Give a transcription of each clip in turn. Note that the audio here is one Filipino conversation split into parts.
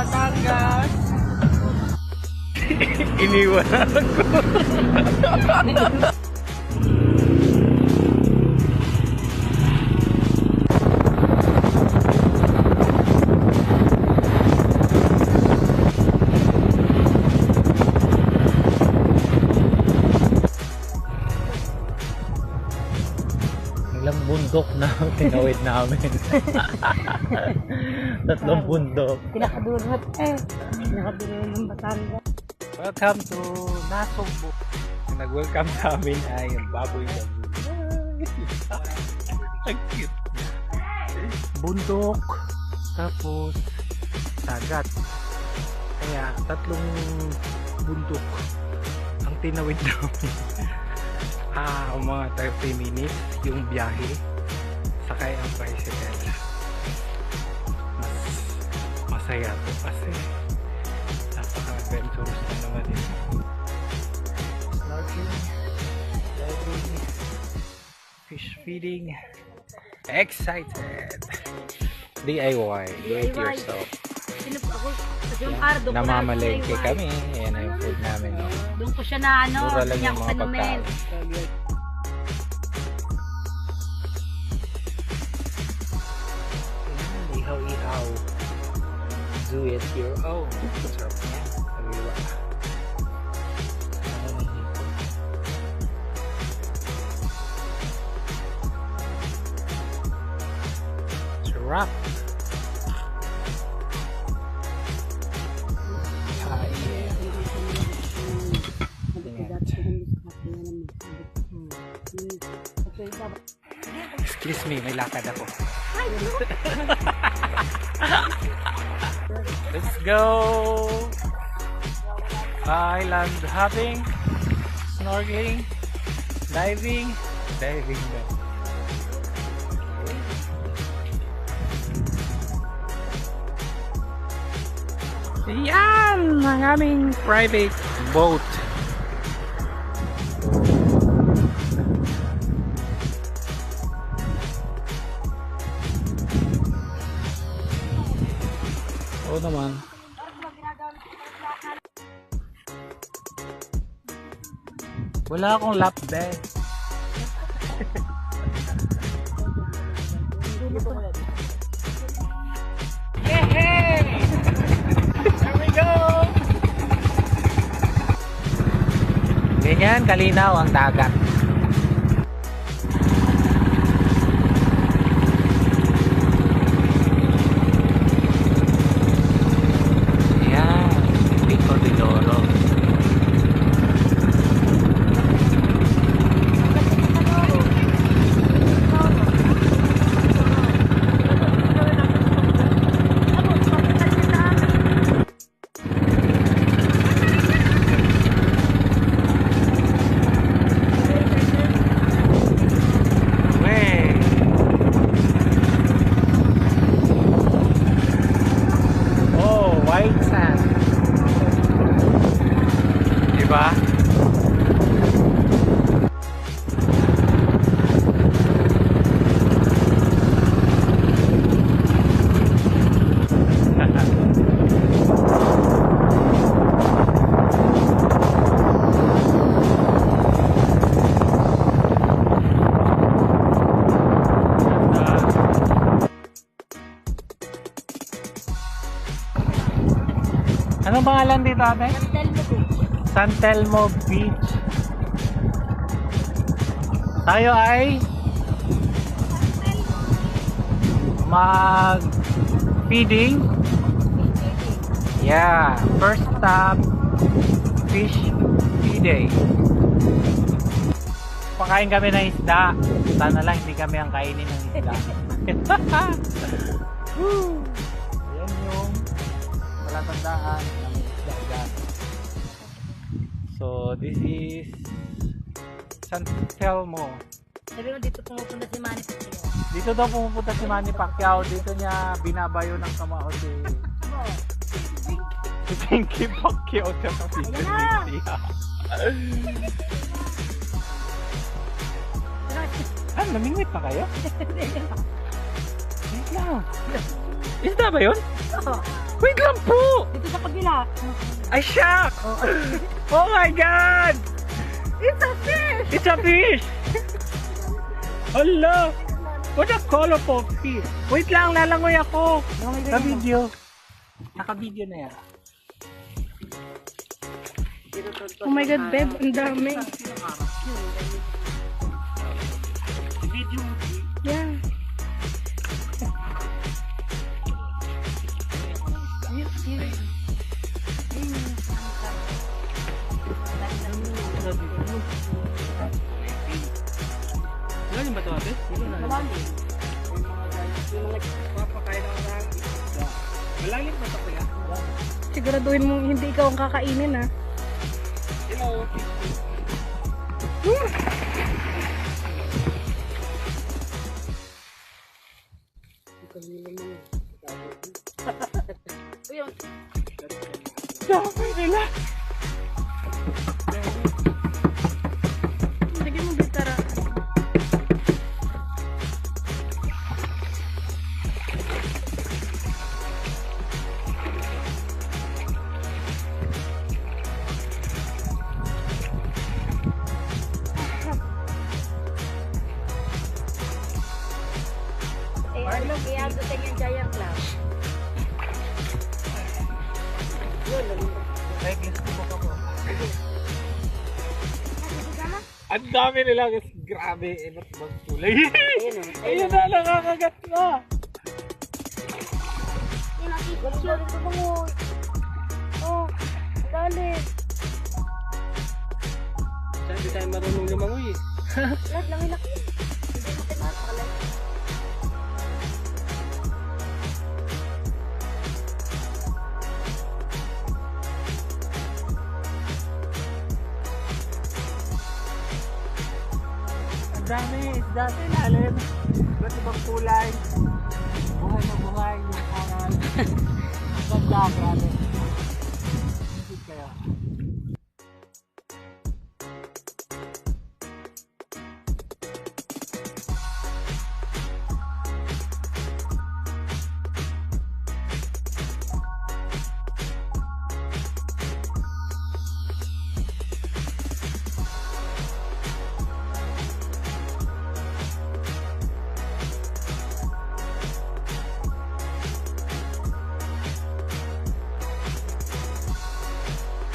Batangas. Iniwan ako. Ilang bundok na tinawid namin. Tatlong bundok. Pinakadurot Pinakadurot ng Batangas. Welcome to Nasugbu. Nag-welcome sa amin ay yung baboy na ang cute. Bundok, tapos dagat. Kaya tatlong bundok ang tinawid namin. Mga 30 minutes yung biyahe. Sakay ang bicycle. Masaya to kasi napaka-adventurous na naman yun. Snorkeling, diving, fish feeding. Excited! DIY, do it yourself. Namamalengke kami. Ayan na yung food namin. No? Doon ko siya na mura lang yung mga pagkain. Ihaw-ihaw. Do it your own. Sarap niya. Kaliwa. Sarap. Excuse me, may lakad ako. Let's go! Island hopping, snorkeling, diving na. Yan! Ang aming private boat. Oo naman. Wala akong lap bed. Hey! Here we go! Ganyan kalinaw ang dagat. Anong pangalan dito, ate? San Telmo Beach. Tayo ay mag-feeding. Yeah, first stop, fish feeding. Pakain kami ng isda. Sana lang hindi kami ang kainin ng isda. Ayan yung palatandaan ng isda. So this is San Telmo. Sabi mo dito pumupunta si Manny Pacquiao. Dito daw pumupunta si Manny Pacquiao. Dito niya binabayo ng kamao si Pinky Pacquiao sa Pilipinas. Ayan na! Namingwit pa kayo? Wait lang. Isda ba yun? Oo. Wait lang po! Dito sa kabila. Ay, shock! Oh my God! It's a fish! It's a fish! Hala! What a colorful fish! Wait lang, lalangoy ako! Naka-video. Naka-video na yan. Oh my God, babe. Ang dami. Video. Yeah. Malalim ba ito ate? Malalim. Malalim ba ito kaya? Siguraduhin mo hindi ikaw ang kakainin, ha? Hello. Dami nila. Sige mo, bitara. Iabutin yung giant club. Ay, gusto ko pa po. Ang dami nila guys. Grabe. Iba't ibang kulay. Ayun na, nakakagat na. Oh, dali. Hindi tayo marunong lumangoy eh. Lahat lang ilaki. Hindi mo tinatakalan. Ang dami. Isda sa ilalim. Iba't ibang kulay. Buhay na buhay yung kanal. Ganda, grabe. Hindi kaya.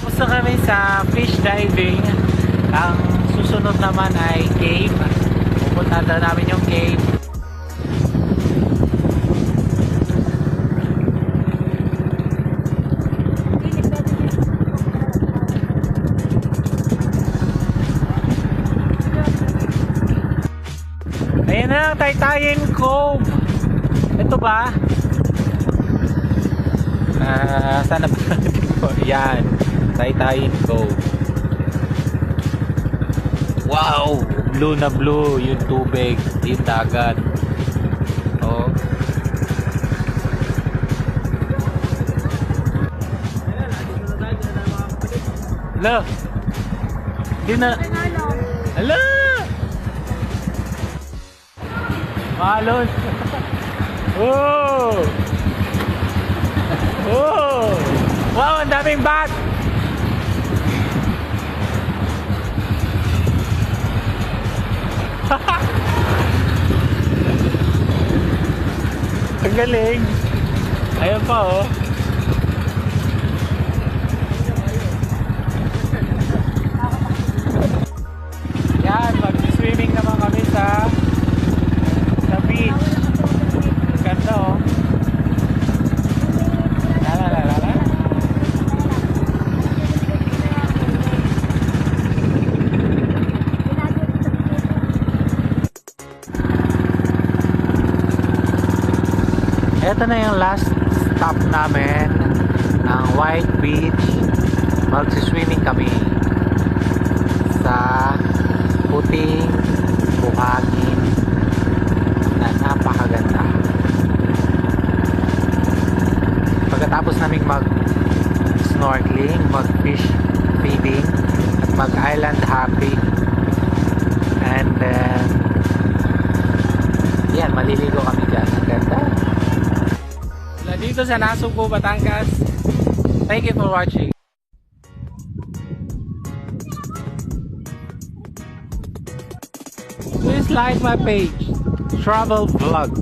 Tapos na kami sa fish diving. Ang susunod naman ay cave. Pupunta daw namin yung cave. Ayan na, Taytayin Cove. Ito ba? Sana ba? Yan, Taytayin Cove. Wow! Blue na blue yung tubig, yung dagat. Oh. Hala! Di na... Hala! Malos! Oh! Oh! Wow, ang daming bat! Ang galing! Ayan pa oh! Yan, mag-swimming naman kami sa beach. Ganda oh! Lalalala. Ito na yung last stop namin ng White Beach. Mag-swimming kami sa puting buhangin na napakaganda. Pagkatapos naming mag-snorkeling, mag-fish feeding, at mag-island hopping, and then yan, maliligo kami dyan. Ang ganda. dito sa Nasugbu, Batangas. Thank you for watching. Please like my page, Travel Vlog.